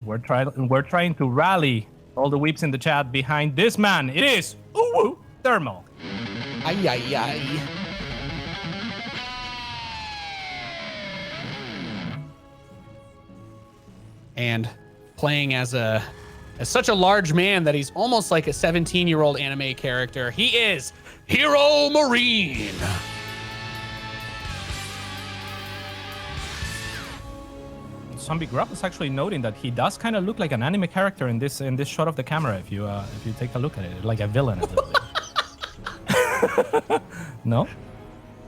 We're trying to rally all the weeps in the chat behind this man. It is uThermal. Ay, ay, ay. And playing as such a large man that he's almost like a 17-year-old anime character, he is HeroMarine. Zombie Grub is actually noting that he does kind of look like an anime character in this shot of the camera. If you take a look at it, like a villain a little bit. No.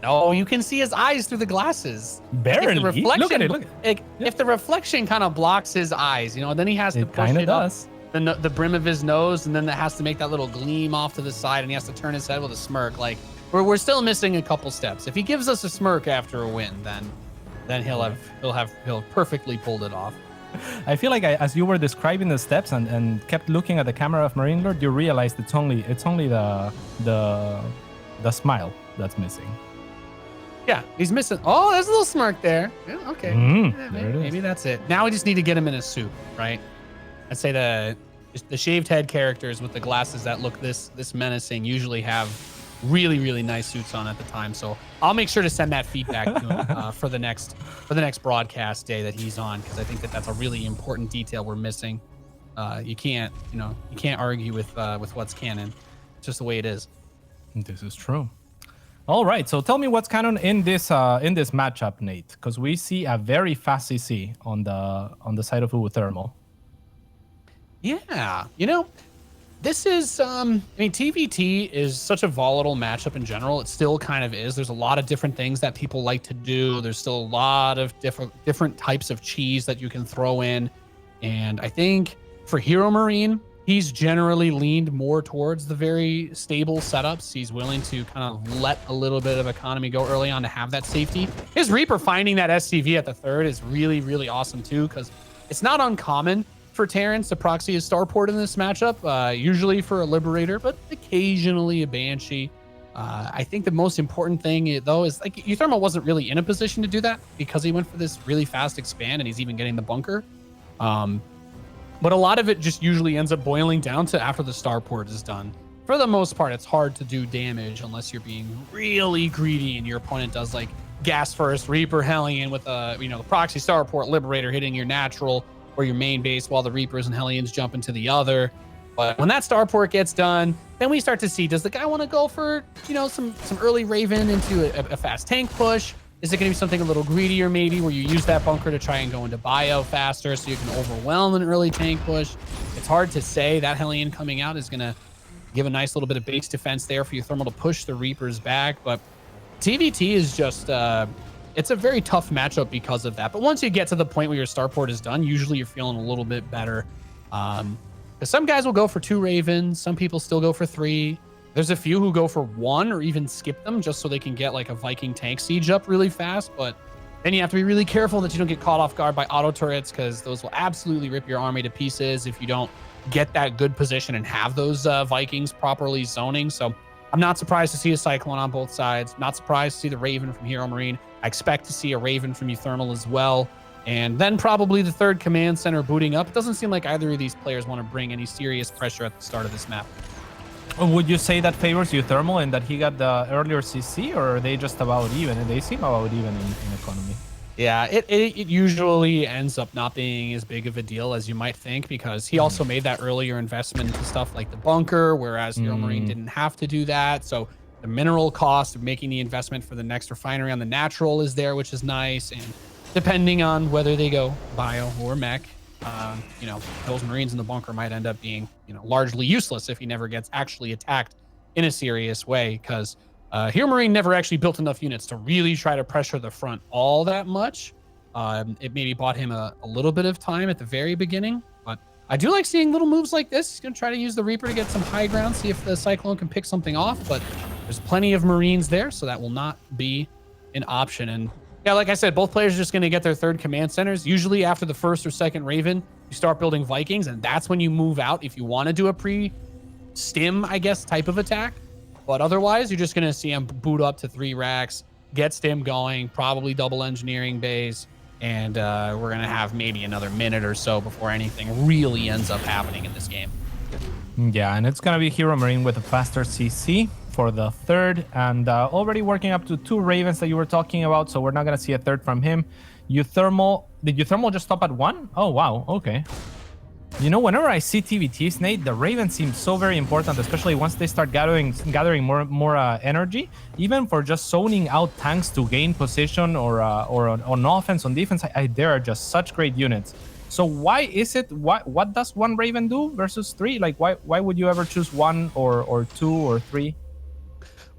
No, you can see his eyes through the glasses. Barely. Look at it. Look at it. If the reflection kind of blocks his eyes, you know, then he has to push it up the brim of his nose, and then that has to make that little gleam off to the side, and he has to turn his head with a smirk. Like we're still missing a couple steps. If he gives us a smirk after a win, then he'll perfectly pulled it off. I feel like as you were describing the steps and kept looking at the camera of Marine Lord, you realized it's only the smile that's missing. Yeah, he's missing. Oh, there's a little smirk there. Yeah, okay. Maybe that's it. Now we just need to get him in a suit, right? I'd say the shaved head characters with the glasses that look this menacing usually have really, really nice suits on at the time. So I'll make sure to send that feedback to him for the next broadcast day that he's on, because I think that's a really important detail we're missing. You can't argue with what's canon. It's just the way it is. This is true. All right, so tell me what's canon in this matchup, Nate, because we see a very fast CC on the side of uThermal. Yeah, you know, this is I mean, TVT is such a volatile matchup in general. It still kind of is. There's a lot of different things that people like to do. There's still a lot of different types of cheese that you can throw in, and I think for HeroMarine, he's generally leaned more towards the very stable setups. He's willing to kind of let a little bit of economy go early on to have that safety. His Reaper finding that SCV at the third is really, really awesome too, because it's not uncommon for Terrence to proxy his starport in this matchup, usually for a Liberator, but occasionally a Banshee. I think the most important thing though is like uThermal wasn't really in a position to do that because he went for this really fast expand and he's even getting the bunker. But a lot of it just usually ends up boiling down to after the starport is done. For the most part, it's hard to do damage unless you're being really greedy and your opponent does like gas first, Reaper Hellion with the proxy starport Liberator hitting your natural or your main base while the Reapers and Hellions jump into the other. But when that starport gets done, then we start to see, does the guy want to go for, some early Raven into a fast tank push? Is it going to be something a little greedier maybe where you use that bunker to try and go into bio faster so you can overwhelm an early tank push? It's hard to say. That Hellion coming out is going to give a nice little bit of base defense there for uThermal to push the Reapers back. But TVT is just, it's a very tough matchup because of that. But once you get to the point where your starport is done, usually you're feeling a little bit better. Because some guys will go for 2 Ravens. Some people still go for 3. There's a few who go for 1 or even skip them just so they can get like a Viking tank siege up really fast. But then you have to be really careful that you don't get caught off guard by auto turrets, because those will absolutely rip your army to pieces if you don't get that good position and have those Vikings properly zoning. So I'm not surprised to see a Cyclone on both sides. Not surprised to see the Raven from HeroMarine. I expect to see a Raven from uThermal as well. And then probably the third command center booting up. It doesn't seem like either of these players want to bring any serious pressure at the start of this map. Would you say that favors uThermal and that he got the earlier CC, or are they just about even? And they seem about even in economy. Yeah, it usually ends up not being as big of a deal as you might think, because he also made that earlier investment into stuff like the bunker, whereas HeroMarine didn't have to do that. So the mineral cost of making the investment for the next refinery on the natural is there, which is nice. And depending on whether they go bio or mech, those Marines in the bunker might end up being, largely useless if he never gets actually attacked in a serious way, because HeroMarine never actually built enough units to really try to pressure the front all that much. It maybe bought him a little bit of time at the very beginning, but I do like seeing little moves like this. He's going to try to use the Reaper to get some high ground, see if the Cyclone can pick something off, but there's plenty of Marines there, so that will not be an option. And yeah, like I said, both players are just going to get their third command centers. Usually after the first or second Raven, you start building Vikings, and that's when you move out if you want to do a pre-stim, I guess, type of attack. But otherwise, you're just going to see him boot up to 3 racks, get stim going, probably double engineering bays, And we're going to have maybe another minute or so before anything really ends up happening in this game. Yeah, and it's going to be HeroMarine with a faster CC for the third, and already working up to 2 Ravens that you were talking about, so we're not going to see a third from him. uThermal, did uThermal just stop at 1? Oh, wow, okay. You know, whenever I see TVTs, Nate, the Raven seems so very important, especially once they start gathering more energy, even for just zoning out tanks to gain position or on offense, on defense. They are just such great units. So why is it? What does 1 Raven do versus 3? Like, why would you ever choose 1 or 2 or 3?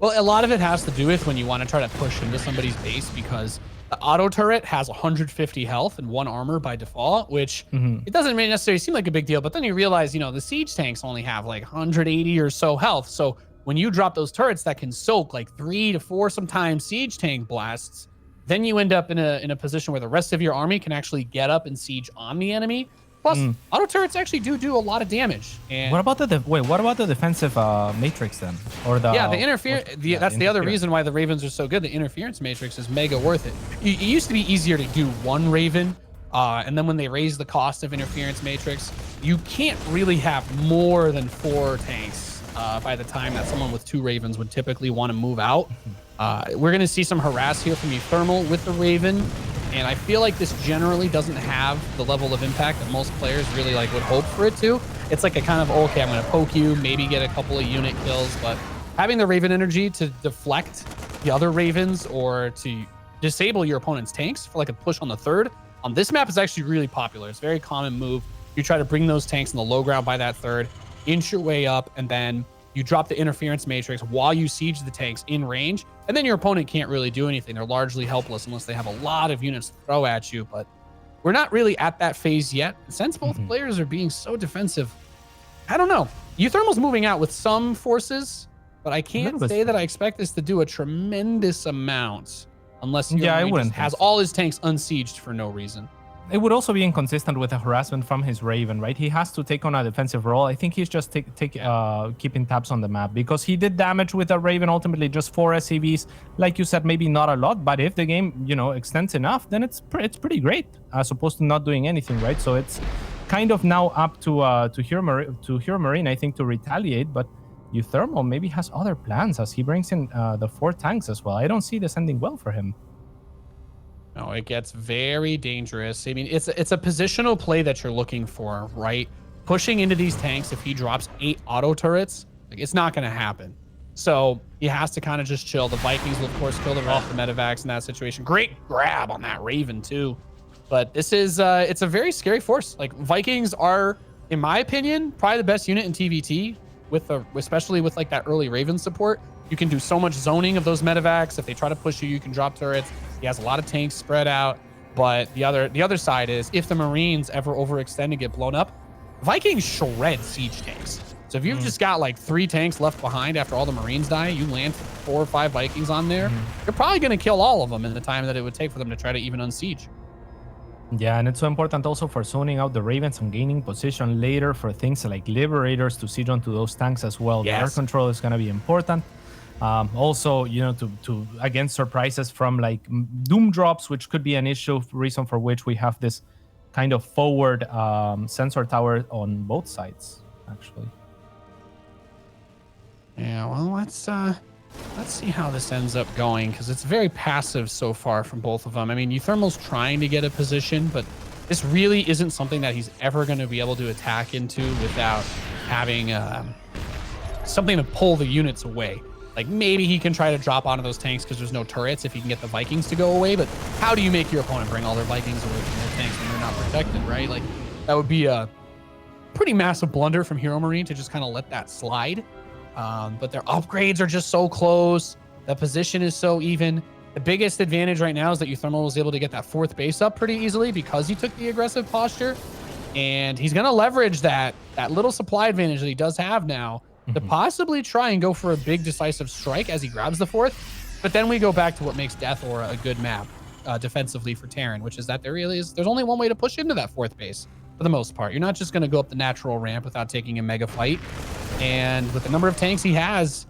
Well, a lot of it has to do with when you want to try to push into somebody's base, because the auto turret has 150 health and 1 armor by default, which it doesn't really necessarily seem like a big deal. But then you realize, you know, the siege tanks only have like 180 or so health. So when you drop those turrets that can soak like 3 to 4 sometimes siege tank blasts, then you end up in a position where the rest of your army can actually get up and siege on the enemy. Plus, auto turrets actually do a lot of damage. And what about the defensive matrix then? Or the the interference. That's the other reason why the Ravens are so good. The interference matrix is mega worth it. It used to be easier to do 1 Raven, and then when they raised the cost of interference matrix, you can't really have more than 4 tanks by the time that someone with 2 Ravens would typically want to move out. We're going to see some harass here from uThermal with the Raven. And I feel like this generally doesn't have the level of impact that most players really like would hope for it to. It's like a kind of, okay, I'm going to poke you, maybe get a couple of unit kills, but having the Raven energy to deflect the other Ravens or to disable your opponent's tanks for like a push on the third on this map is actually really popular. It's a very common move. You try to bring those tanks in the low ground by that third, inch your way up, and then you drop the interference matrix while you siege the tanks in range, and then your opponent can't really do anything. They're largely helpless unless they have a lot of units to throw at you, but we're not really at that phase yet. Since both players are being so defensive, I don't know. uThermal's moving out with some forces, but I can't say that I expect this to do a tremendous amount unless HeroMarine has all his tanks unsieged for no reason. It would also be inconsistent with the harassment from his Raven, right? He has to take on a defensive role. I think he's just keeping tabs on the map because he did damage with a Raven, ultimately just 4 SCVs. Like you said, maybe not a lot, but if the game, you know, extends enough, then it's pretty great as opposed to not doing anything, right? So it's kind of now up to HeroMarine, I think, to retaliate, but uThermal maybe has other plans as he brings in the 4 tanks as well. I don't see this ending well for him. No, it gets very dangerous. I mean, it's a positional play that you're looking for, right? Pushing into these tanks, if he drops 8 auto turrets, like, it's not going to happen. So he has to kind of just chill. The Vikings will, of course, kill the rest of the medevacs in that situation. Great grab on that Raven, too. But this is, it's a very scary force. Like, Vikings are, in my opinion, probably the best unit in TVT, especially with, like, that early Raven support. You can do so much zoning of those medevacs. If they try to push you, you can drop turrets. He has a lot of tanks spread out. But the other side is, if the Marines ever overextend and get blown up, Vikings shred siege tanks. So if you've just got like 3 tanks left behind after all the Marines die, you land 4 or 5 Vikings on there, you're probably going to kill all of them in the time that it would take for them to try to even unsiege. Yeah, and it's so important also for zoning out the Ravens and gaining position later for things like Liberators to siege onto those tanks as well. Yes. The air control is going to be important. Also, you know, to against surprises from like doom drops, which could be an issue, reason for which we have this kind of forward sensor tower on both sides, actually. Yeah, well, let's see how this ends up going, because it's very passive so far from both of them. I mean, uThermal's trying to get a position, but this really isn't something that he's ever going to be able to attack into without having something to pull the units away. Like, maybe he can try to drop onto those tanks because there's no turrets if he can get the Vikings to go away, but how do you make your opponent bring all their Vikings away from their tanks when they're not protected, right? Like, that would be a pretty massive blunder from HeroMarine to just kind of let that slide. But their upgrades are just so close. The position is so even. The biggest advantage right now is that uThermal was able to get that 4th base up pretty easily because he took the aggressive posture. And he's going to leverage that little supply advantage that he does have now to possibly try and go for a big decisive strike as he grabs the 4th. But then we go back to what makes Death Aura a good map defensively for Terran, which is that there's only one way to push into that 4th base for the most part. You're not just going to go up the natural ramp without taking a mega fight. And with the number of tanks he has,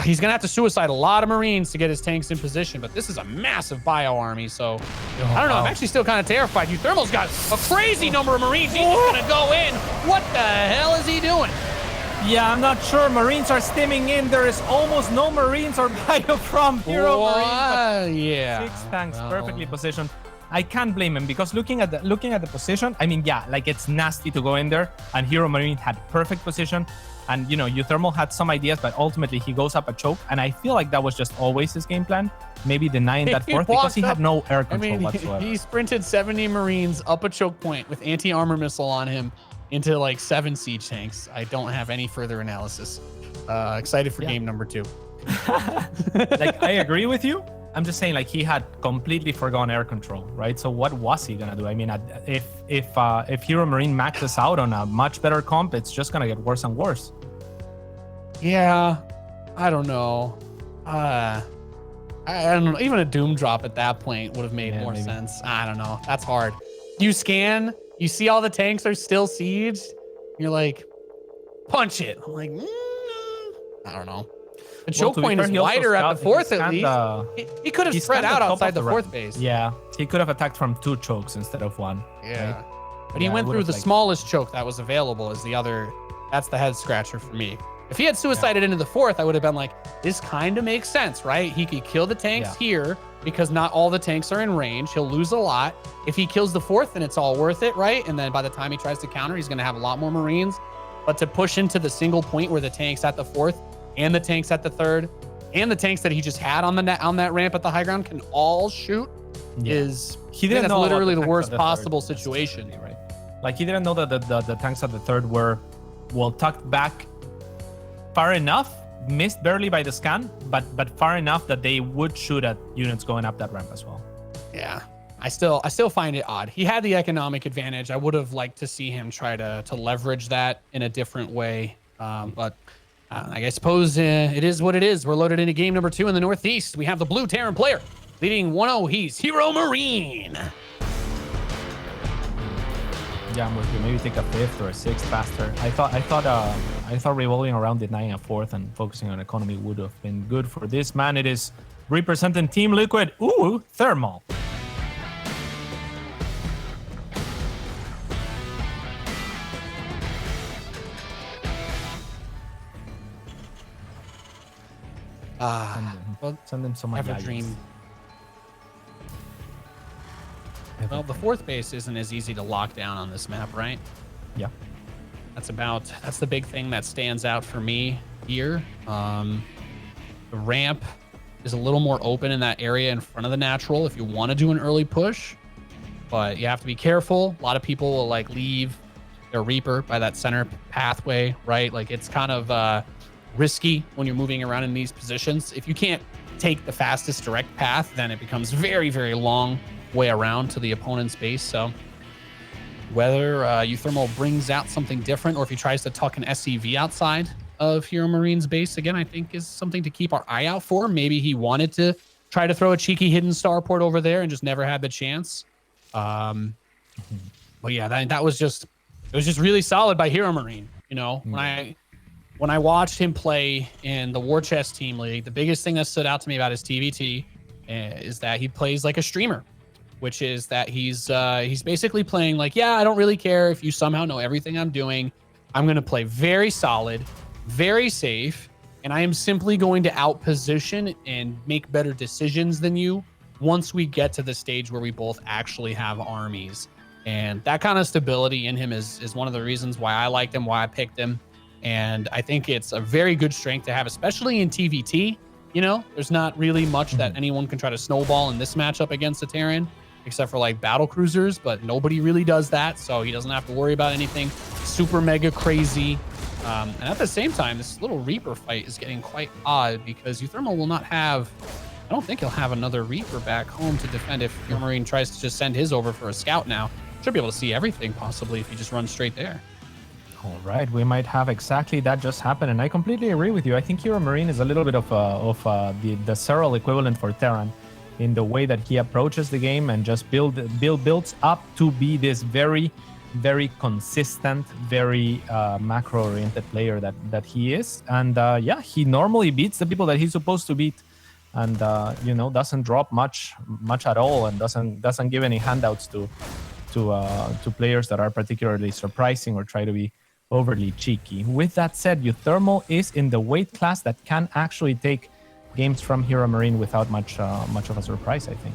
he's going to have to suicide a lot of Marines to get his tanks in position, but this is a massive bio army, so I don't know. I'm actually still kind of terrified. uThermal's got a crazy number of Marines. He's just going to go in. What the hell is he doing? Yeah, I'm not sure. Marines are stimming in. There is almost no Marines or bio from HeroMarine. Yeah. 6 tanks perfectly positioned. I can't blame him because looking at the position, I mean, yeah, like it's nasty to go in there, and HeroMarine had perfect position, and you know, uThermal had some ideas, but ultimately he goes up a choke, and I feel like that was just always his game plan, maybe denying that fourth because he had no air control whatsoever. He sprinted 70 Marines up a choke point with anti-armor missile on him into like 7 siege tanks. I don't have any further analysis. Excited for game number 2. Like, I agree with you. I'm just saying, like, he had completely forgone air control, right? So what was he gonna do? I mean, if HeroMarine maxes out on a much better comp, it's just gonna get worse and worse. Yeah, I don't know. I don't know. Even a Doom drop at that point would have made more sense. I don't know. That's hard. You scan, you see all the tanks are still sieged. You're like, punch it. I'm like, I don't know. The choke point is wider at the fourth, at least. He could have spread out outside the fourth base. Yeah, he could have attacked from 2 chokes instead of 1. Yeah, right? But he went through the smallest choke that was available as the other. That's the head scratcher for me. If he had suicided into the fourth, I would have been like, this kind of makes sense, right? He could kill the tanks here because not all the tanks are in range. He'll lose a lot. If he kills the fourth, then it's all worth it, right? And then by the time he tries to counter, he's going to have a lot more Marines. But to push into the single point where the tanks at the fourth and the tanks at the third and the tanks that he just had on that ramp at the high ground can all shoot is that's literally the worst possible situation. Right? Like, he didn't know that the tanks at the third were well tucked back far enough, missed barely by the scan, but far enough that they would shoot at units going up that ramp as well. Yeah. I still find it odd. He had the economic advantage. I would have liked to see him try to leverage that in a different way. But I suppose it is what it is. We're loaded into game number 2 in the Northeast. We have the blue Terran player leading 1-0. He's HeroMarine. Yeah, I'm with you. Maybe take a 5th or a 6th faster. I thought revolving around denying a 4th and focusing on economy would have been good for this man. It is representing Team Liquid. Ooh, Thermal. Send them some Have a dream. Well, the fourth base isn't as easy to lock down on this map, right? Yeah. That's the big thing that stands out for me here. The ramp is a little more open in that area in front of the natural if you want to do an early push, but you have to be careful. A lot of people will like leave their Reaper by that center pathway, right? Like, it's kind of risky when you're moving around in these positions. If you can't take the fastest direct path, then it becomes very, very long way around to the opponent's base. So whether uThermal brings out something different or if he tries to tuck an SCV outside of HeroMarine's base again, I think is something to keep our eye out for. Maybe he wanted to try to throw a cheeky hidden starport over there and just never had the chance. But yeah, that was just, it was just really solid by HeroMarine. You know, when I watched him play in the War Chest Team League, the biggest thing that stood out to me about his TVT is that he plays like a streamer, which is that he's basically playing like, yeah, I don't really care if you somehow know everything I'm doing. I'm going to play very solid, very safe, and I am simply going to outposition and make better decisions than you once we get to the stage where we both actually have armies. And that kind of stability in him is one of the reasons why I liked him, why I picked him. And I think it's a very good strength to have, especially in TVT. You know, there's not really much that anyone can try to snowball in this matchup against a Terran, except for like battle cruisers, but nobody really does that. So he doesn't have to worry about anything super mega crazy. And at the same time, this little Reaper fight is getting quite odd because uThermal will not have, I don't think he'll have another Reaper back home to defend if HeroMarine tries to just send his over for a scout now. Should be able to see everything possibly if he just runs straight there. All right, we might have exactly that just happen, and I completely agree with you. I think HeroMarine is a little bit of the Serral equivalent for Terran in the way that he approaches the game and just builds up to be this very very consistent, very macro-oriented player that he is. And yeah, he normally beats the people that he's supposed to beat, and you know, doesn't drop much at all, and doesn't give any handouts to players that are particularly surprising or try to be overly cheeky. With that said, uThermal is in the weight class that can actually take games from HeroMarine without much of a surprise, I think.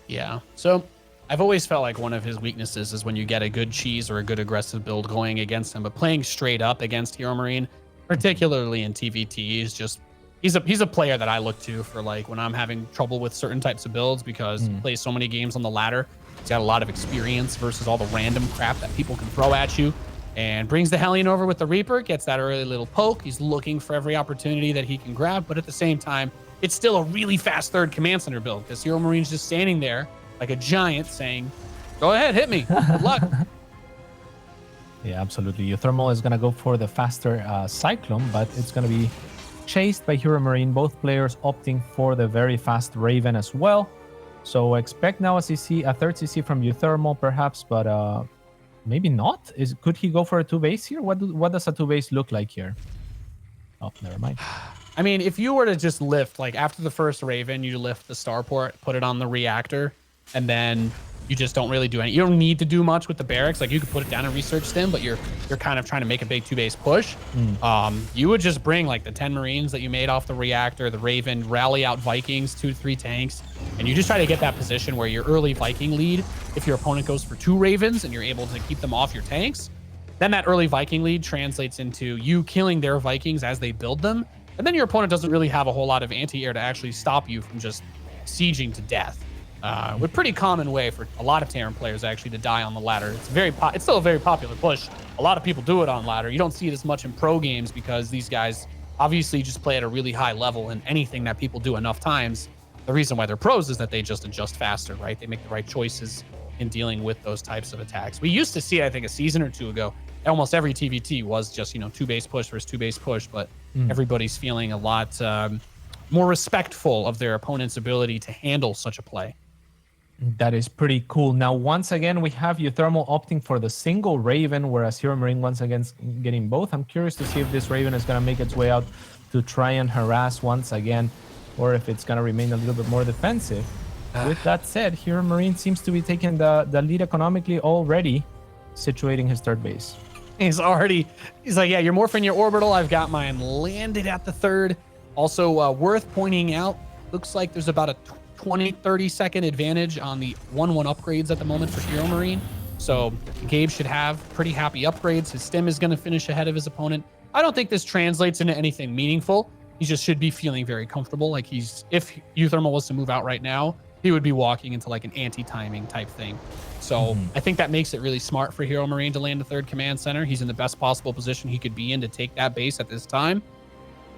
Yeah. So I've always felt like one of his weaknesses is when you get a good cheese or a good aggressive build going against him, but playing straight up against HeroMarine, particularly in TVT, is just he's a player that I look to for like when I'm having trouble with certain types of builds, because he plays so many games on the ladder. He's got a lot of experience versus all the random crap that people can throw at you, and brings the Hellion over with the Reaper, gets that early little poke. He's looking for every opportunity that he can grab, but at the same time, it's still a really fast third command center build, because HeroMarine's just standing there like a giant saying, go ahead, hit me. Good luck. Yeah, absolutely. uThermal is going to go for the faster Cyclone, but it's going to be chased by HeroMarine, both players opting for the very fast Raven as well. So expect now a third CC from uThermal perhaps, but maybe not. Could he go for a 2-base here? What does a 2-base look like here? Oh, never mind. I mean, if you were to just lift, like after the first Raven, you lift the starport, put it on the reactor, and then you just don't really do any. You don't need to do much with the barracks. Like you could put it down and research stim, but you're kind of trying to make a big 2-base push. You would just bring like the 10 Marines that you made off the reactor, the Raven, rally out Vikings, 2-3 tanks, and you just try to get that position where your early Viking lead, if your opponent goes for 2 Ravens and you're able to keep them off your tanks, then that early Viking lead translates into you killing their Vikings as they build them. And then your opponent doesn't really have a whole lot of anti-air to actually stop you from just sieging to death. With pretty common way for a lot of Terran players actually to die on the ladder. It's still a very popular push. A lot of people do it on ladder. You don't see it as much in pro games because these guys obviously just play at a really high level, and anything that people do enough times, the reason why they're pros is that they just adjust faster, right? They make the right choices in dealing with those types of attacks. We used to see, I think, a season or two ago, almost every TVT was just, 2-base push versus 2-base push, but everybody's feeling a lot more respectful of their opponent's ability to handle such a play. That is pretty cool. Now, once again, we have uThermal opting for the single Raven, whereas HeroMarine once again getting both. I'm curious to see if this Raven is going to make its way out to try and harass once again, or if it's going to remain a little bit more defensive. With that said, HeroMarine seems to be taking the lead economically already, situating his third base. He's like, yeah, you're morphing your orbital. I've got mine landed at the third. Also, worth pointing out, looks like there's about a 20-30 second advantage on the 1-1 upgrades at the moment for HeroMarine. So Gabe should have pretty happy upgrades. His stim is going to finish ahead of his opponent. I don't think this translates into anything meaningful. He just should be feeling very comfortable. Like if uThermal was to move out right now, he would be walking into like an anti-timing type thing. So I think that makes it really smart for HeroMarine to land a third command center. He's in the best possible position he could be in to take that base at this time.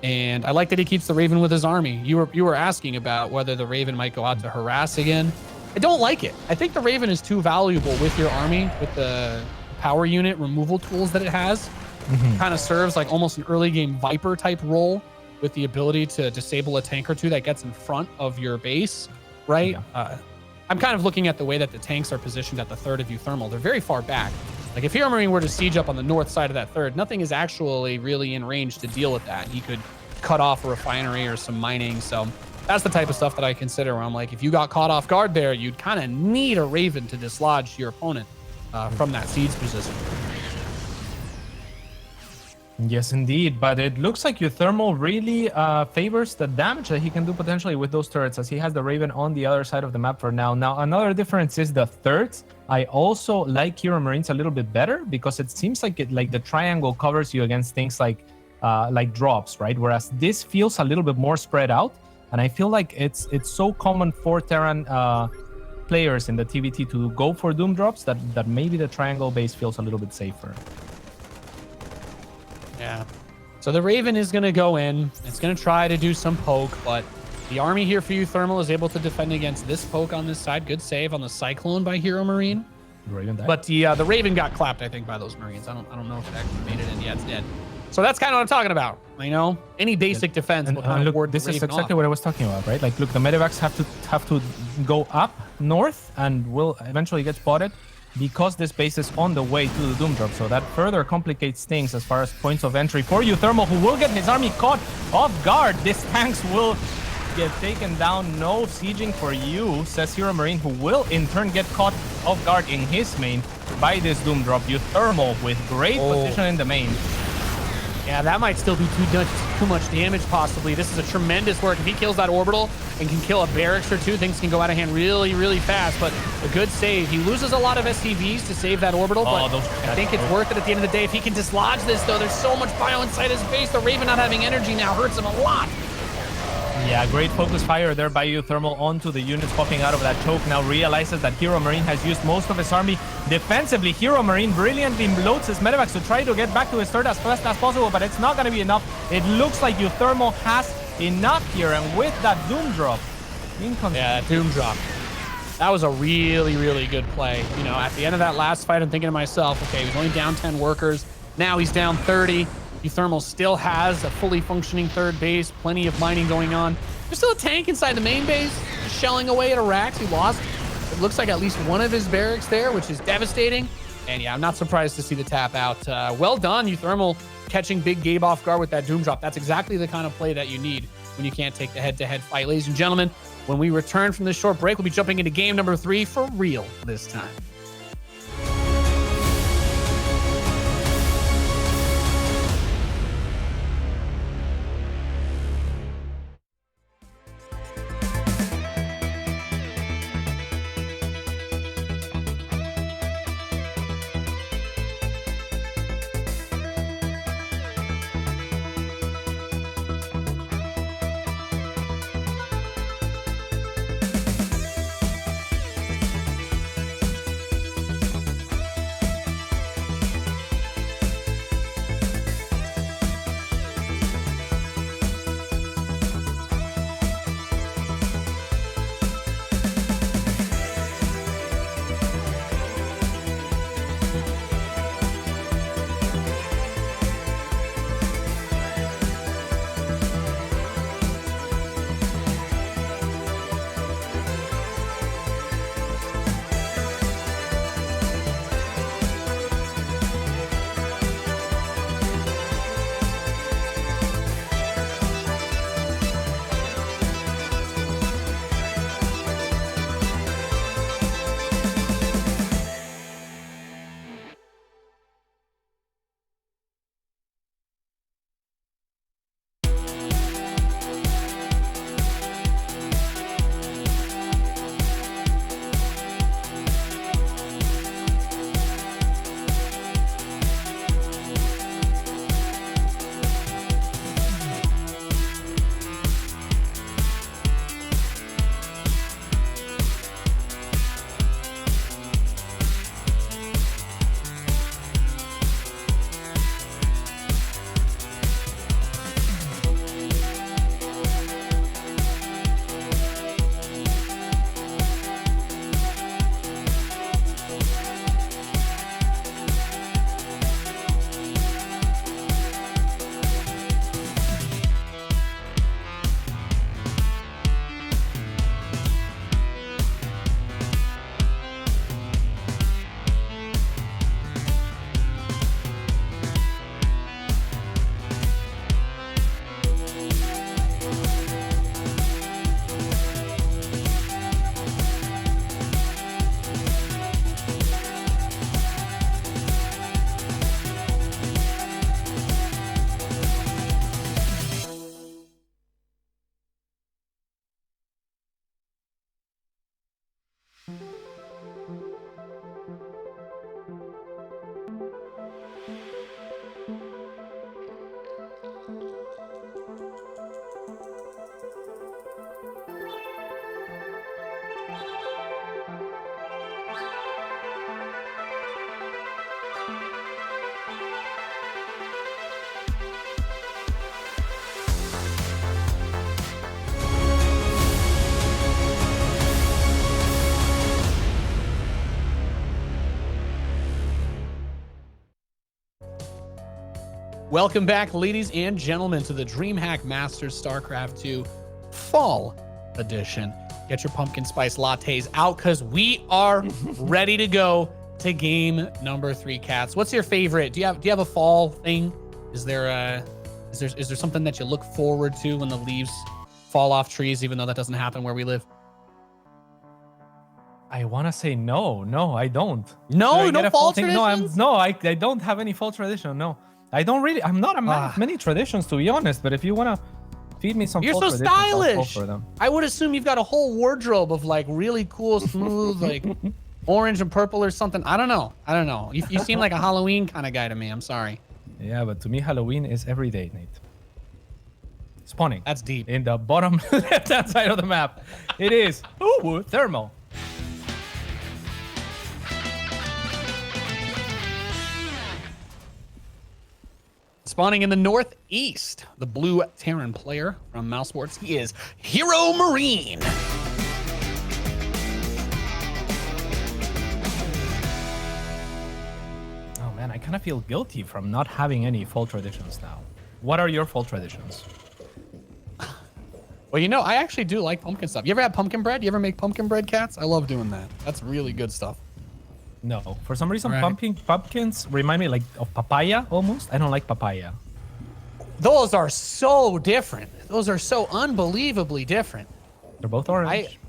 And I like that he keeps the Raven with his army. You were asking about whether the Raven might go out to harass again. I don't like it. I think the Raven is too valuable with your army, with the power unit removal tools that it has. Kind of serves like almost an early game Viper type role with the ability to disable a tank or two that gets in front of your base, right? Yeah. I'm kind of looking at the way that the tanks are positioned at the third of uThermal. They're very far back. Like if HeroMarine were to siege up on the north side of that third, nothing is actually really in range to deal with that. He could cut off a refinery or some mining. So that's the type of stuff that I consider where I'm like, if you got caught off guard there, you'd kind of need a Raven to dislodge your opponent from that siege position. Yes, indeed. But it looks like uThermal really favors the damage that he can do potentially with those turrets, as he has the Raven on the other side of the map for now. Now, another difference is the thirds. I also like HeroMarines a little bit better because it seems like the triangle covers you against things like drops, right? Whereas this feels a little bit more spread out, and I feel like it's so common for Terran players in the TVT to go for Doom drops that maybe the triangle base feels a little bit safer. Yeah. So the Raven is going to go in. It's going to try to do some poke, but the army here for uThermal is able to defend against this poke on this side. Good save on the Cyclone by HeroMarine. But the Raven got clapped, I think, by those Marines. I don't know if it actually made it in. Yeah, it's dead. So that's kind of what I'm talking about. You know, any basic defense will kind of ward the This is Raven exactly off. what I was talking about, right? Like, look, the medevacs have to go up north and will eventually get spotted. because this base is on the way to the Doom Drop. So that further complicates things as far as points of entry for uThermal, who will get his army caught off guard. This tanks will get taken down. No sieging for you, says HeroMarine, who will in turn get caught off guard in his main by this Doom Drop. uThermal with great position in the main. Yeah, that might still be too much damage, possibly. This is a tremendous work. If he kills that orbital and can kill a barracks or two, things can go out of hand really, really fast. But a good save. He loses a lot of SCVs to save that orbital, but I think it's worth it at the end of the day. If he can dislodge this, though, there's so much bio inside his base. The Raven not having energy now hurts him a lot. Yeah, great focus fire there by uThermal onto the units popping out of that choke. Now realizes that HeroMarine has used most of his army defensively. HeroMarine brilliantly loads his medevacs to try to get back to his third as fast as possible, but it's not going to be enough. It looks like uThermal has enough here, and with that Doom Drop. Yeah, that Doom Drop. That was a really, really good play. You know, at the end of that last fight, I'm thinking to myself, okay, he's only down 10 workers. Now he's down 30. uThermal still has a fully functioning third base, plenty of mining going on. There's still a tank inside the main base, just shelling away at Iraq. He lost, it looks like, at least one of his barracks there, which is devastating. And yeah, I'm not surprised to see the tap out. Well done, uThermal, catching Big Gabe off guard with that Doom Drop. That's exactly the kind of play that you need when you can't take the head-to-head fight. Ladies and gentlemen, when we return from this short break, we'll be jumping into game number 3 for real this time. Welcome back, ladies and gentlemen, to the DreamHack Masters StarCraft 2 Fall Edition. Get your pumpkin spice lattes out because we are ready to go. to game number 3, Cats. What's your favorite? Do you have a fall thing? Is there something that you look forward to when the leaves fall off trees, even though that doesn't happen where we live? I want to say no, I don't. No fall traditions? I don't have any fall tradition. No, I don't really. I'm not a man of many traditions, to be honest. But if you want to feed me some, you're fall so traditions, stylish. I'll go for them. I would assume you've got a whole wardrobe of like really cool, smooth, like orange and purple or something. I don't know. You seem like a Halloween kind of guy to me. I'm sorry. Yeah, but to me, Halloween is every day, Nate. Spawning. That's deep. In the bottom left-hand side of the map, it is uThermal. Spawning in the northeast, the blue Terran player from Mousesports, he is HeroMarine. Oh man, I kind of feel guilty from not having any fall traditions now. What are your fall traditions? Well, you know, I actually do like pumpkin stuff. You ever had pumpkin bread? You ever make pumpkin bread, Cats? I love doing that. That's really good stuff. No, for some reason, Right. pumpkins remind me like of papaya almost. I don't like papaya. Those are so different. Those are so unbelievably different. They're both orange.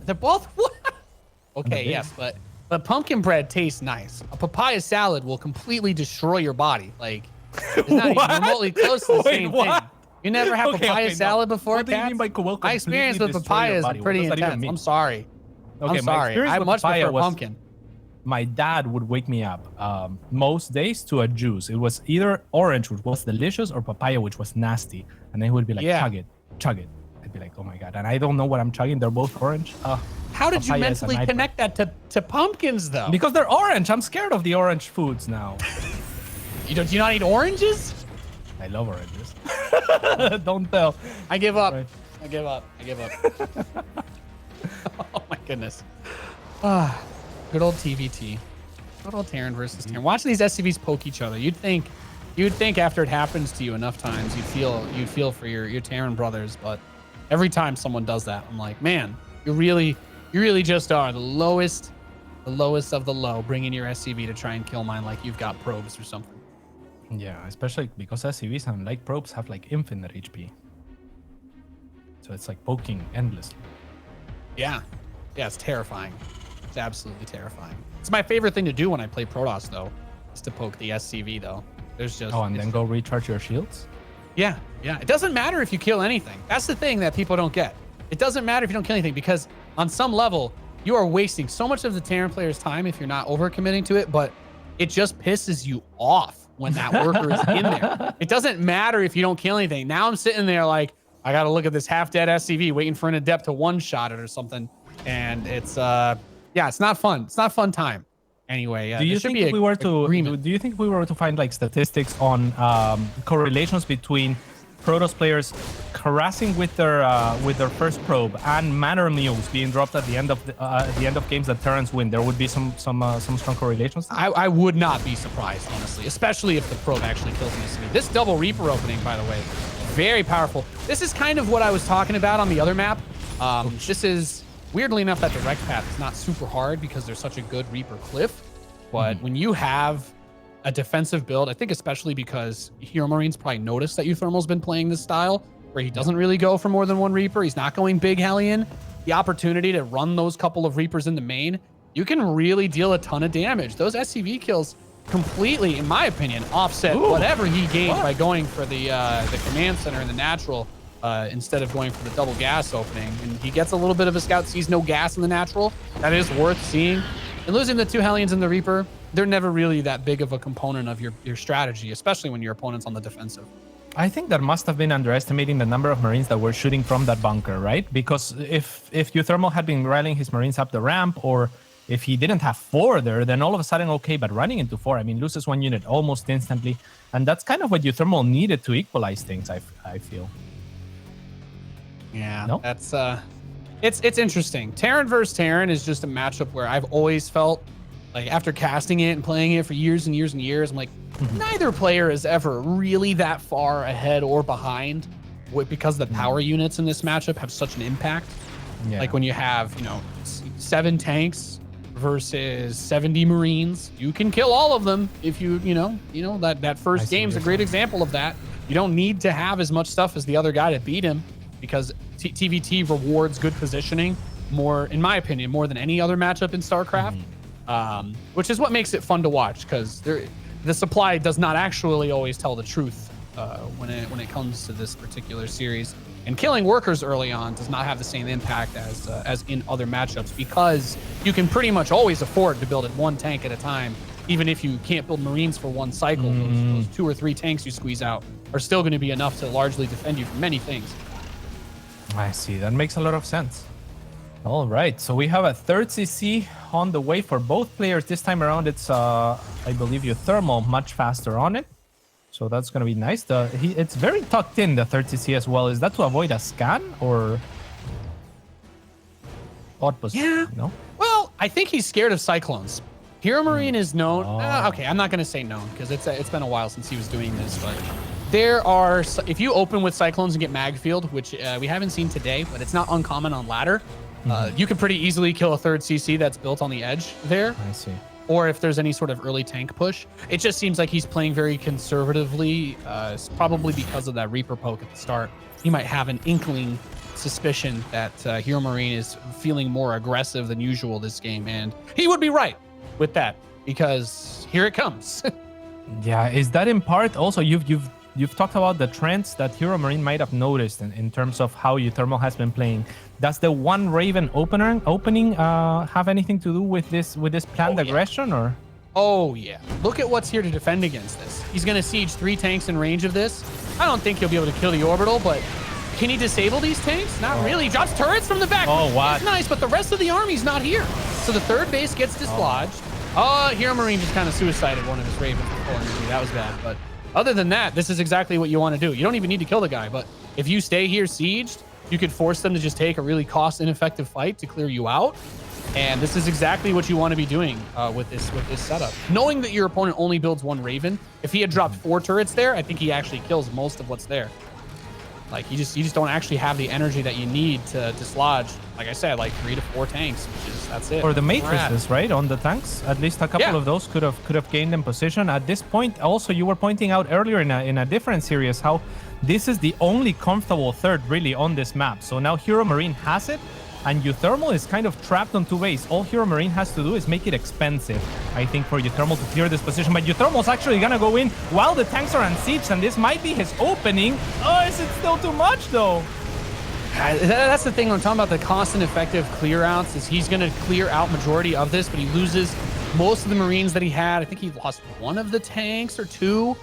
They're both what? Okay, big. yes, but pumpkin bread tastes nice. A papaya salad will completely destroy your body. Like, it's not even What? remotely close to the Wait, same what? thing. You never had papaya salad before, What do you Cats? mean by will My experience with completely destroy papaya your is body? What pretty does that even intense. mean? I'm sorry. Okay, I'm my sorry. experience I with much papaya prefer was pumpkin. my dad would wake me up most days to a juice. It was either orange, which was delicious, or papaya, which was nasty. And then he would be like, Yeah. chug it. I'd be like, oh my God. And I don't know what I'm chugging. They're both orange. How did you papaya is a mentally nightmare. connect that to pumpkins, though? Because they're orange. I'm scared of the orange foods now. Do you not eat oranges? I love oranges. Don't tell. I give up. Right. I give up. Oh my goodness. Good old TVT. Good old Terran versus Terran. Watching these SCVs poke each other, you'd think after it happens to you enough times, you'd feel for your Terran brothers. But every time someone does that, I'm like, man, you really just are the lowest of the low, bringing your SCV to try and kill mine like you've got probes or something. Yeah, especially because SCVs, unlike probes, have like infinite HP. So it's like poking endlessly. Yeah, it's terrifying. It's absolutely terrifying. It's my favorite thing to do when I play Protoss, though, is to poke the SCV, though. There's just... Oh, and then go recharge your shields? Yeah. It doesn't matter if you kill anything. That's the thing that people don't get. It doesn't matter if you don't kill anything, because on some level, you are wasting so much of the Terran player's time if you're not overcommitting to it, but it just pisses you off when that worker is in there. It doesn't matter if you don't kill anything. Now I'm sitting there like, I got to look at this half-dead SCV waiting for an adept to one-shot it or something. And it's, it's not fun. It's not fun time. Anyway, do you think if we were to find like statistics on correlations between Protoss players harassing with their first probe and manor mules being dropped at the end of games that Terrans win, there would be some strong correlations? I would not be surprised, honestly, especially if the probe actually kills an SCV. This double Reaper opening, by the way, very powerful. This is kind of what I was talking about on the other map. This is, weirdly enough, that direct path is not super hard because there's such a good Reaper cliff. But when you have a defensive build, I think especially because HeroMarine's probably noticed that uThermal's been playing this style where he doesn't really go for more than one Reaper. He's not going big Hellion. The opportunity to run those couple of Reapers in the main, you can really deal a ton of damage. Those SCV kills completely, in my opinion, offset whatever he gained by going for the command center in the natural instead of going for the double gas opening. And he gets a little bit of a scout, sees no gas in the natural. That is worth seeing. And losing the two Hellions in the Reaper, they're never really that big of a component of your strategy, especially when your opponent's on the defensive. I think that must have been underestimating the number of Marines that were shooting from that bunker, right? Because if uThermal had been rallying his Marines up the ramp, or if he didn't have 4 there, then all of a sudden, okay, but running into 4, I mean, loses 1 unit almost instantly. And that's kind of what uThermal needed to equalize things, I feel. Yeah, no? That's it's interesting. Terran versus Terran is just a matchup where I've always felt like after casting it and playing it for years and years and years, I'm like, neither player is ever really that far ahead or behind because the power units in this matchup have such an impact. Yeah. Like when you have, 7 tanks versus 70 Marines. You can kill all of them if you know that first game's a great example of that. You don't need to have as much stuff as the other guy to beat him, because TVT rewards good positioning more, in my opinion, more than any other matchup in StarCraft, which is what makes it fun to watch, because the supply does not actually always tell the truth when it comes to this particular series. And killing workers early on does not have the same impact as in other matchups, because you can pretty much always afford to build it one tank at a time. Even if you can't build Marines for one cycle, those 2 or 3 tanks you squeeze out are still going to be enough to largely defend you from many things. I see. That makes a lot of sense. All right. So we have a third CC on the way for both players. This time around, it's, I believe, uThermal much faster on it. So that's going to be nice. It's very tucked in, the third CC as well. Is that to avoid a scan or? Yeah. No? Well, I think he's scared of Cyclones. HeroMarine is known. Okay, I'm not going to say known, because it's been a while since he was doing this, but there are, if you open with Cyclones and get mag field, which we haven't seen today, but it's not uncommon on ladder, you can pretty easily kill a third CC that's built on the edge there. I see. Or if there's any sort of early tank push. It just seems like he's playing very conservatively, probably because of that Reaper poke at the start. He might have an inkling suspicion that HeroMarine is feeling more aggressive than usual this game, and he would be right with that, because here it comes. Yeah, is that in part also you've talked about the trends that HeroMarine might have noticed in terms of how uThermal has been playing. Does the one Raven opening have anything to do with this planned aggression, or? Oh yeah, look at what's here to defend against this. He's gonna siege 3 tanks in range of this. I don't think he'll be able to kill the orbital, but can he disable these tanks? Not really. He drops turrets from the back. Oh, what? It's nice, but the rest of the army's not here. So the third base gets dislodged. HeroMarine just kind of suicided one of his Ravens with full energy. That was bad, but other than that, this is exactly what you want to do. You don't even need to kill the guy, but if you stay here sieged, you could force them to just take a really cost-ineffective fight to clear you out. And this is exactly what you want to be doing with this setup. Knowing that your opponent only builds 1 Raven, if he had dropped 4 turrets there, I think he actually kills most of what's there. Like, you just don't actually have the energy that you need to dislodge, like I said, like 3 to 4 tanks, that's it. Or the matrices, right, on the tanks. At least a couple of those could have gained them position. At this point, also, you were pointing out earlier in a different series how this is the only comfortable third really on this map. So now HeroMarine has it, and uThermal is kind of trapped on 2 bases. All HeroMarine has to do is make it expensive, I think, for uThermal to clear this position. But uThermal's actually gonna go in while the tanks are unsieged, and this might be his opening. Oh, is it still too much though? That's the thing I'm talking about, the cost and effective clear outs, is he's gonna clear out majority of this, but he loses most of the Marines that he had. I think he lost 1 of the tanks or 2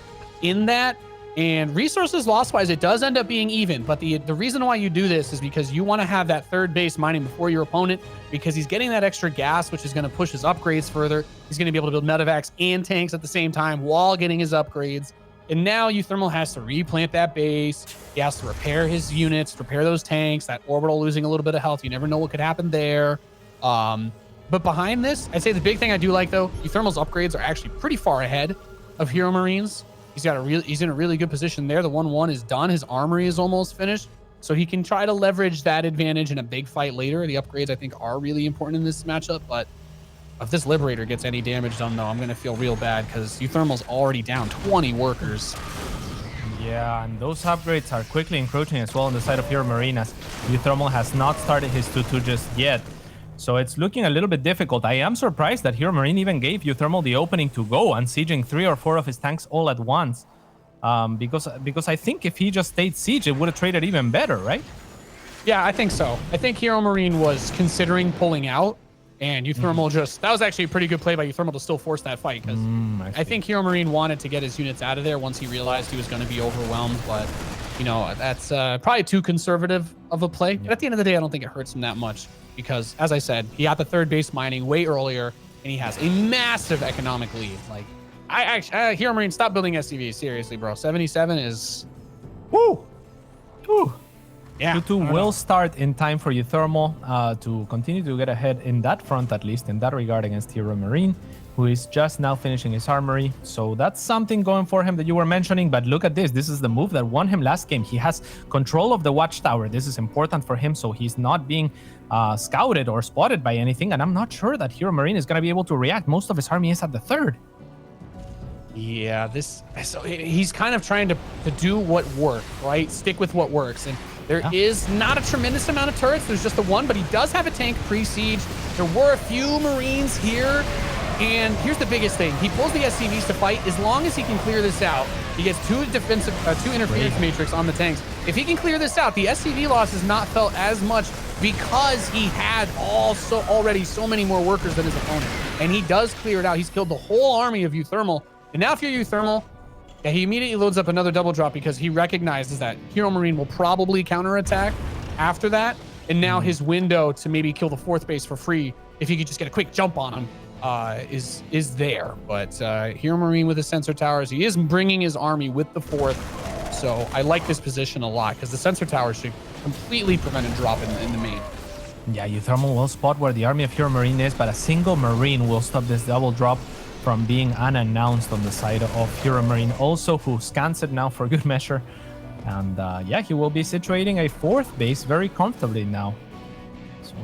in that. And resources loss-wise, it does end up being even. But the reason why you do this is because you want to have that third base mining before your opponent, because he's getting that extra gas, which is going to push his upgrades further. He's going to be able to build medevacs and tanks at the same time while getting his upgrades. And now uThermal has to replant that base. He has to repair his units, repair those tanks, that orbital losing a little bit of health. You never know what could happen there. But behind this, I'd say the big thing I do like, though, uThermal's upgrades are actually pretty far ahead of HeroMarine's. He's in a really good position there. The 1-1 is done. His armory is almost finished. So he can try to leverage that advantage in a big fight later. The upgrades, I think, are really important in this matchup. But if this Liberator gets any damage done, though, I'm going to feel real bad, because uThermal's already down 20 workers. Yeah, and those upgrades are quickly encroaching as well on the side of HeroMarine, as uThermal has not started his 2-2 just yet. So it's looking a little bit difficult. I am surprised that HeroMarine even gave uThermal the opening to go unsieging 3 or 4 of his tanks all at once. Because I think if he just stayed siege, it would have traded even better, right? Yeah, I think so. I think HeroMarine was considering pulling out, and uThermal that was actually a pretty good play by uThermal to still force that fight, because I think HeroMarine wanted to get his units out of there once he realized he was going to be overwhelmed. But, you know, that's probably too conservative of a play. But at the end of the day, I don't think it hurts him that much, because, as I said, he got the third base mining way earlier, and he has a massive economic lead. Like, HeroMarine, stop building SCVs. Seriously, bro. 77 is... Woo! Woo! Yeah. 2-2 will start in time for uThermal to continue to get ahead in that front, at least in that regard, against HeroMarine, who is just now finishing his armory. So that's something going for him that you were mentioning. But look at this. This is the move that won him last game. He has control of the watchtower. This is important for him, so he's not being scouted or spotted by anything. And I'm not sure that HeroMarine is going to be able to react. Most of his army is at the third. Yeah, so he's kind of trying to do what works, right? Stick with what works. And there is not a tremendous amount of turrets. There's just the one, but he does have a tank pre-siege. There were a few Marines here. And here's the biggest thing. He pulls the SCVs to fight. As long as he can clear this out, he gets two interference matrix on the tanks. If he can clear this out, the SCV loss is not felt as much because he had already so many more workers than his opponent. And he does clear it out. He's killed the whole army of uThermal. And now if you're uThermal, he immediately loads up another double drop because he recognizes that HeroMarine will probably counterattack after that. And now his window to maybe kill the fourth base for free, if he could just get a quick jump on him, is there. But HeroMarine with his sensor towers, he is bringing his army with the fourth. So I like this position a lot because the sensor towers should completely prevent a drop in the main. Yeah, uThermal will spot where the army of HeroMarine is, but a single Marine will stop this double drop from being unannounced on the side of HeroMarine also, who scans it now for good measure. And yeah, he will be situating a fourth base very comfortably now. So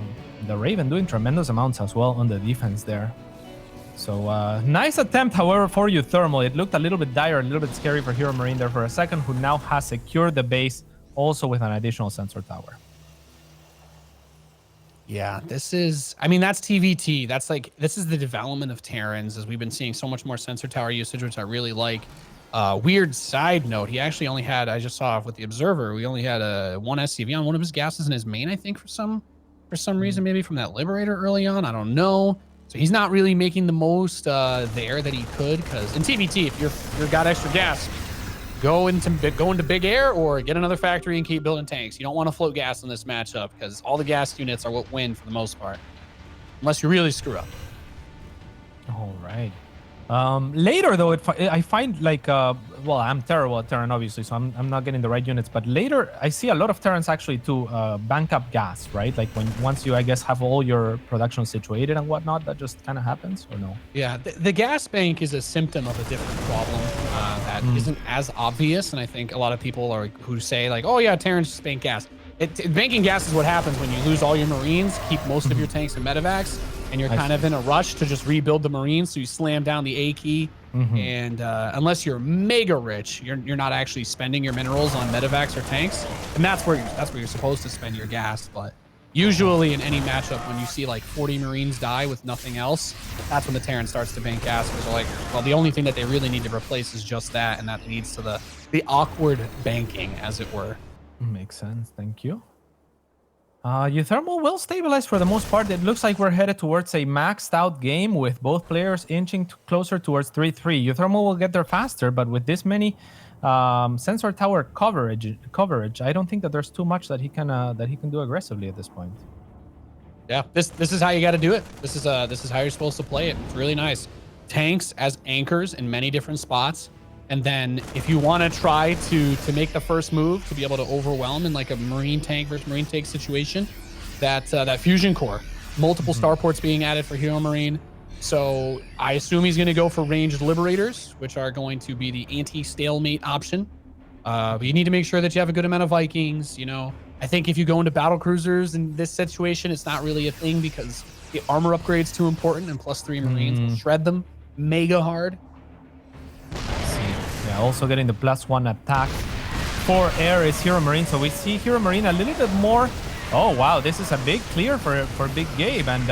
the Raven doing tremendous amounts as well on the defense there. So nice attempt, however, for uThermal. It looked a little bit dire, a little bit scary for HeroMarine there for a second, who now has secured the base also with an additional sensor tower. Yeah, this is, I mean, that's TVT. That's like, this is the development of Terrans, as we've been seeing so much more sensor tower usage, which I really like. Weird side note, he actually only had, I just saw with the Observer, we only had one SCV on one of his gases in his main, I think, for some reason, maybe from that Liberator early on, I don't know. So he's not really making the most there that he could, because in TVT, if you've got extra gas, go into big air or get another factory and keep building tanks. You don't want to float gas in this matchup because all the gas units are what win for the most part, unless you really screw up. All right. Later though, I find like well, I'm terrible at Terran obviously, so I'm not getting the right units. But later, I see a lot of Terrans actually to bank up gas, right? Like once you, I guess, have all your production situated and whatnot, that just kind of happens, or no? Yeah, the gas bank is a symptom of a different problem that isn't as obvious, and I think a lot of people are who say like, oh yeah, Terrans just bank gas. Banking gas is what happens when you lose all your Marines, keep most of your tanks in medevacs, and you're kind of in a rush to just rebuild the Marines, so you slam down the A key, and unless you're mega rich, you're not actually spending your minerals on medevacs or tanks, and that's where you're supposed to spend your gas. But usually in any matchup, when you see like 40 Marines die with nothing else, that's when the Terran starts to bank gas, because they're like, well, the only thing that they really need to replace is just that, and that leads to the awkward banking, as it were. Makes sense. Thank you. uThermal will stabilize for the most part. It looks like we're headed towards a maxed out game with both players inching closer towards 3-3. uThermal will get there faster, but with this many sensor tower coverage, I don't think that there's too much that he can do aggressively at this point. Yeah, this is how you got to do it. This is how you're supposed to play it. It's really nice. Tanks as anchors in many different spots. And then if you want to try to make the first move to be able to overwhelm in like a Marine tank versus Marine tank situation, that fusion core, multiple starports being added for HeroMarine. So I assume he's going to go for ranged Liberators, which are going to be the anti-stalemate option. But you need to make sure that you have a good amount of Vikings. You know, I think if you go into battle cruisers in this situation, it's not really a thing because the armor upgrade's too important, and +3 Marines will shred them mega hard. Yeah, also getting the +1 attack for air is HeroMarine. So we see HeroMarine a little bit more. Oh, wow. This is a big clear for Big Gabe. And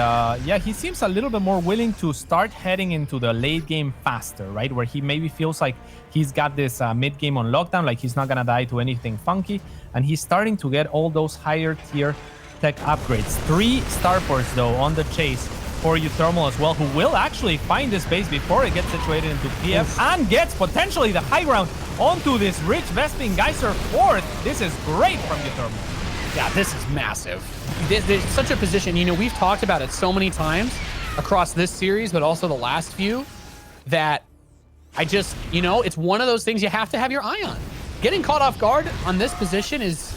yeah, he seems a little bit more willing to start heading into the late game faster, right? Where he maybe feels like he's got this mid game on lockdown, like he's not going to die to anything funky. And he's starting to get all those higher tier tech upgrades. 3 starports, though, on the chase for uThermal as well, who will actually find this base before it gets situated into PF and gets potentially the high ground onto this rich Vespene Geyser 4th. This is great from uThermal. Yeah, this is massive. There's such a position, you know, we've talked about it so many times across this series, but also the last few, that I just, you know, it's one of those things you have to have your eye on. Getting caught off guard on this position it's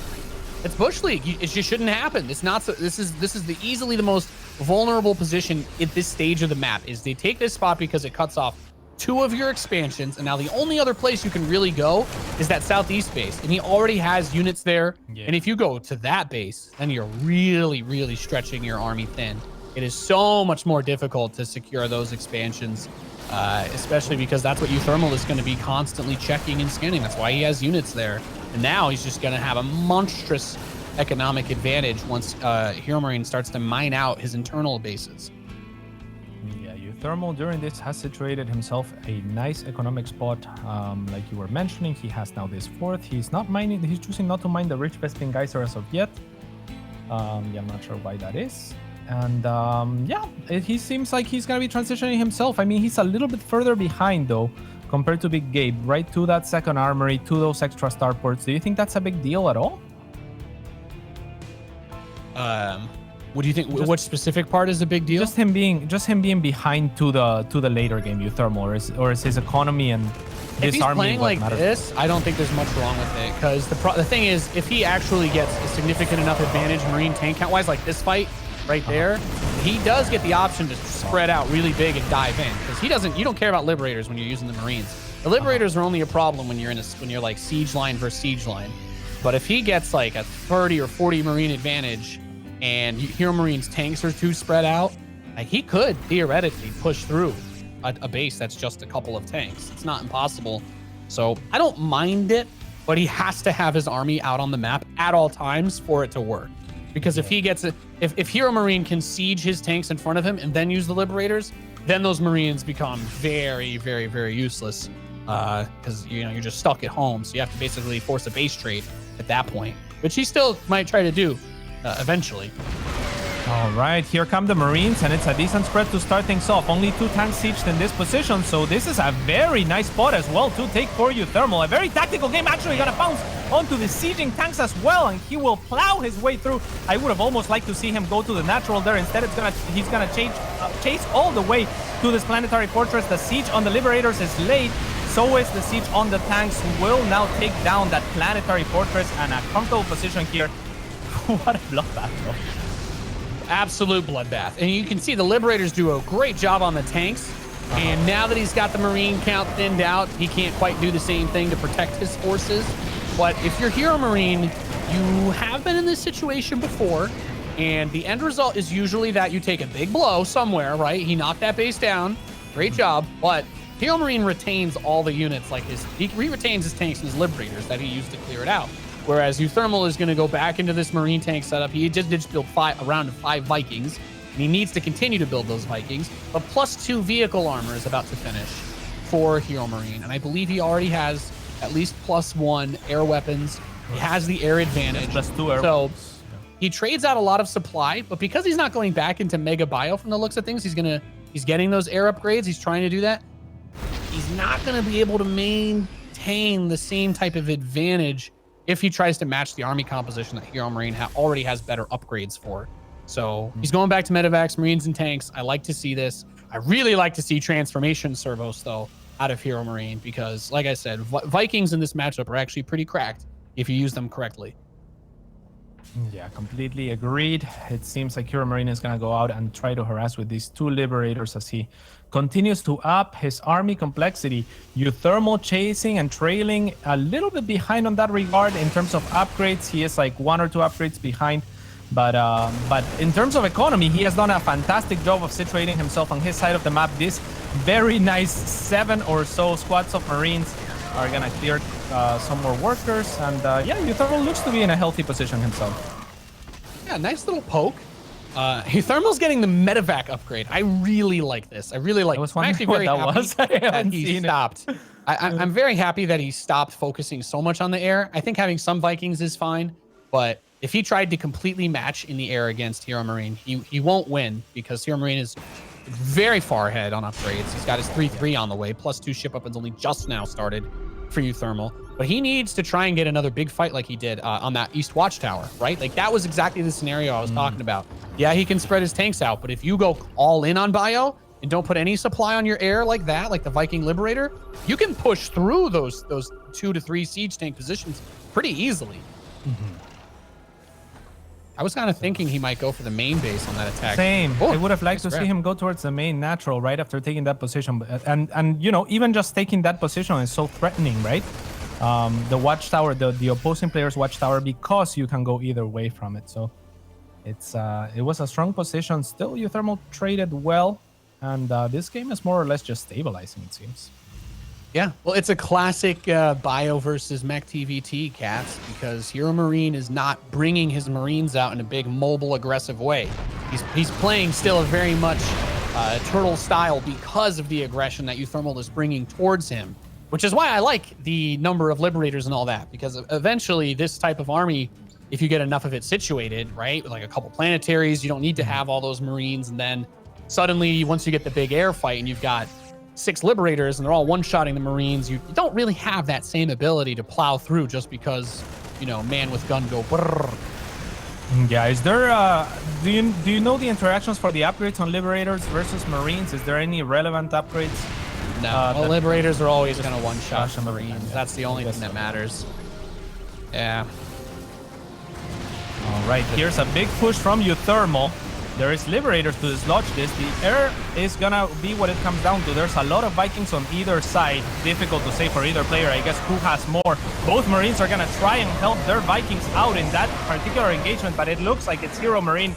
Bush League. It just shouldn't happen. It's not so, this is easily the most vulnerable position at this stage of the map is they take this spot because it cuts off 2 of your expansions, and now the only other place you can really go is that southeast base, and he already has units there. And if you go to that base, then you're really stretching your army thin. It is so much more difficult to secure those expansions, especially because that's what uThermal is going to be constantly checking and scanning. That's why he has units there, and now he's just going to have a monstrous economic advantage once HeroMarine starts to mine out his internal bases. uThermal during this has situated himself a nice economic spot. Like you were mentioning, he has now this 4th. He's choosing not to mine the Rich Vespin Geyser as of yet. I'm not sure why that is. And he seems like he's gonna be transitioning himself. I mean, he's a little bit further behind though compared to Big Gabe, right? To that second armory, to those extra starports. Do you think that's a big deal at all? What do you think? What specific part is a big deal? Just him being behind to the later game, uThermal, or is his economy and if this he's army playing like this, I don't think there's much wrong with it, because the thing is, if he actually gets a significant enough advantage Marine tank count wise, like this fight right there, he does get the option to spread out really big and dive in, because you don't care about Liberators when you're using the Marines. The Liberators are only a problem when you're like siege line versus siege line. But if he gets like a 30 or 40 Marine advantage, and HeroMarine's tanks are too spread out, like he could theoretically push through a base that's just a couple of tanks. It's not impossible. So I don't mind it, but he has to have his army out on the map at all times for it to work. Because if he gets it, if HeroMarine can siege his tanks in front of him and then use the Liberators, then those Marines become very useless. Because you're just stuck at home. So you have to basically force a base trade at that point, which he still might try to do. Eventually. All right, here come the Marines, and it's a decent spread to start things off. Only 2 tanks sieged in this position, so this is a very nice spot as well to take for uThermal. A very tactical game, actually gonna bounce onto the sieging tanks as well, and he will plow his way through. I would have almost liked to see him go to the natural there. Instead, he's gonna chase all the way to this planetary fortress. The siege on the Liberators is late. So is the siege on the tanks, who will now take down that planetary fortress, and a comfortable position here. What a bloodbath, though. Absolute bloodbath. And you can see the Liberators do a great job on the tanks. And now that he's got the Marine count thinned out, he can't quite do the same thing to protect his forces. But if you're HeroMarine, you have been in this situation before. And the end result is usually that you take a big blow somewhere, right? He knocked that base down. Great job. But HeroMarine retains all the units, like he retains his tanks and his Liberators that he used to clear it out. Whereas uThermal is going to go back into this Marine tank setup. He just did build a round of 5 Vikings, and he needs to continue to build those Vikings. But +2 vehicle armor is about to finish for HeroMarine, and I believe he already has at least +1 air weapons. He has the air advantage. +2 air so weapons. he trades out a lot of supply, but because he's not going back into Mega Bio from the looks of things, he's getting those air upgrades. He's trying to do that. He's not going to be able to maintain the same type of advantage if he tries to match the army composition that HeroMarine already has better upgrades for. So he's going back to Medivacs, Marines, and tanks. I like to see this. I really like to see transformation servos, though, out of HeroMarine, because, like I said, Vikings in this matchup are actually pretty cracked if you use them correctly. Yeah, completely agreed. It seems like HeroMarine is going to go out and try to harass with these 2 Liberators as he continues to up his army complexity. uThermal chasing and trailing a little bit behind on that regard in terms of upgrades. He is like 1 or 2 upgrades behind. But in terms of economy, he has done a fantastic job of situating himself on his side of the map. This very nice 7 or so squads of Marines are going to clear some more workers. And uThermal looks to be in a healthy position himself. Yeah, nice little poke. uThermal's getting the Medivac upgrade. I really like this. I really like. I'm actually very happy that he stopped. I'm very happy that he stopped focusing so much on the air. I think having some Vikings is fine, but if he tried to completely match in the air against HeroMarine, he won't win, because HeroMarine is very far ahead on upgrades. He's got his 3-3 on the way, +2 ship weapons only just now started for uThermal. But he needs to try and get another big fight like he did on that East Watchtower, right? Like, that was exactly the scenario I was talking about. Yeah, he can spread his tanks out, but if you go all in on Bio and don't put any supply on your air like that, like the Viking Liberator, you can push through those 2 to 3 siege tank positions pretty easily. I was kind of thinking he might go for the main base on that attack. Same. Oh, I would have liked nice to see grab. him go towards the main natural right after taking that position. And you know, even just taking that position is so threatening, right? The watchtower, the opposing player's watchtower, because you can go either way from it. So it was a strong position. Still, uThermal traded well, and this game is more or less just stabilizing, it seems. Yeah, well, it's a classic bio versus mech TVT, Cats, because HeroMarine is not bringing his Marines out in a big mobile aggressive way. He's playing still a very much turtle style because of the aggression that uThermal is bringing towards him, which is why I like the number of Liberators and all that, because eventually this type of army, if you get enough of it situated, right, with like a couple planetaries, you don't need to have all those Marines, and then suddenly once you get the big air fight and you've got 6 Liberators and they're all one-shotting the Marines, you don't really have that same ability to plow through just because, you know, man with gun go brrr. Yeah, is there do you know the interactions for the upgrades on Liberators versus Marines? Is there any relevant upgrades? No, well, Liberators are always going to one-shot the the Marines. yeah. That's the only thing that matters. Yeah. All right, here's a big push from uThermal. There is Liberators to dislodge this. The air is gonna be what it comes down to. There's a lot of Vikings on either side. Difficult to say for either player, I guess, who has more. Both Marines are gonna try and help their Vikings out in that particular engagement, but it looks like it's HeroMarine